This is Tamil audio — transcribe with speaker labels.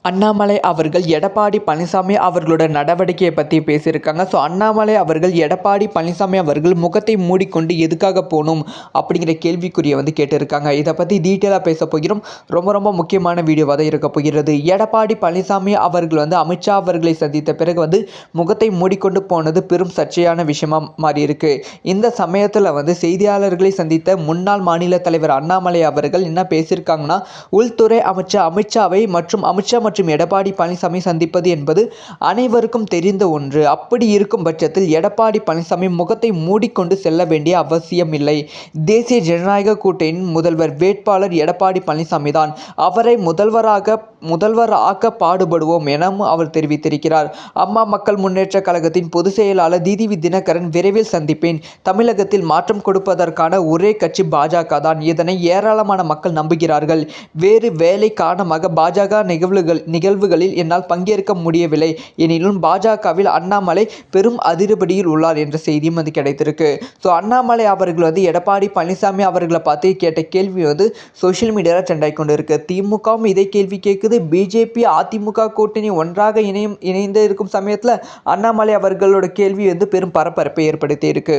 Speaker 1: அண்ணாமலை அவர்கள் எடப்பாடி பழனிசாமி அவர்களோட நடவடிக்கையை பற்றி பேசியிருக்காங்க. ஸோ அண்ணாமலை அவர்கள் எடப்பாடி பழனிசாமி அவர்கள் முகத்தை மூடிக்கொண்டு எதுக்காக போகணும் அப்படிங்கிற கேள்விக்குறியை கேட்டிருக்காங்க. இதை பற்றி டீட்டெயிலாக பேச போகிறோம். ரொம்ப ரொம்ப முக்கியமான வீடியோவாக தான் இருக்க போகிறது. எடப்பாடி பழனிசாமி அவர்கள் அமித்ஷா அவர்களை சந்தித்த பிறகு முகத்தை மூடிக்கொண்டு போனது பெரும் சர்ச்சையான விஷயமா மாறி இருக்கு. இந்த சமயத்தில் செய்தியாளர்களை சந்தித்த முன்னாள் மாநில தலைவர் அண்ணாமலை அவர்கள் என்ன பேசியிருக்காங்கன்னா, உள்துறை அமைச்சர் அமித்ஷாவை மற்றும் எடப்பாடி பழனிசாமி சந்திப்பது என்பது அனைவருக்கும் தெரிந்த ஒன்று. அப்படி இருக்கும் பட்சத்தில் எடப்பாடி பழனிசாமி முகத்தை மூடிக்கொண்டு செல்ல வேண்டிய அவசியம் இல்லை. தேசிய ஜனநாயக கூட்டணியின் முதல்வர் வேட்பாளர் எடப்பாடி பழனிசாமி தான். அவரை முதல்வராக பாடுபடுவோம் எனவும் அவர் தெரிவித்திருக்கிறார். அம்மா மக்கள் முன்னேற்ற கழகத்தின் பொதுச் செயலாளர் டிடிவி தினகரன் விரைவில் சந்திப்பேன். தமிழகத்தில் மாற்றம் கொடுப்பதற்கான ஒரே கட்சி பாஜக தான். இதனை ஏராளமான மக்கள் நம்புகிறார்கள். வேறு வேலை காரணமாக பாஜக நிகழ்வுகளில் என்னால் பங்கேற்க முடியவில்லை. எனினும் பாஜகவில் அண்ணாமலை பெரும் அதிருபடியில் உள்ளார் என்ற செய்தியும் கிடைத்திருக்கு. ஸோ அண்ணாமலை அவர்கள் எடப்பாடி பழனிசாமி அவர்களை பார்த்து கேட்ட கேள்வி சோஷியல் மீடியாவில் ட்ரெண்ட் ஆகி கொண்டு இருக்கு. திமுகவும் இதே கேள்வி கேட்குது. பிஜேபி அதிமுக கூட்டணி ஒன்றாக இணைந்து இருக்கும் சமயத்தில் அண்ணாமலை அவர்களோட கேள்வி பெரும் பரபரப்பை ஏற்படுத்தி இருக்கு.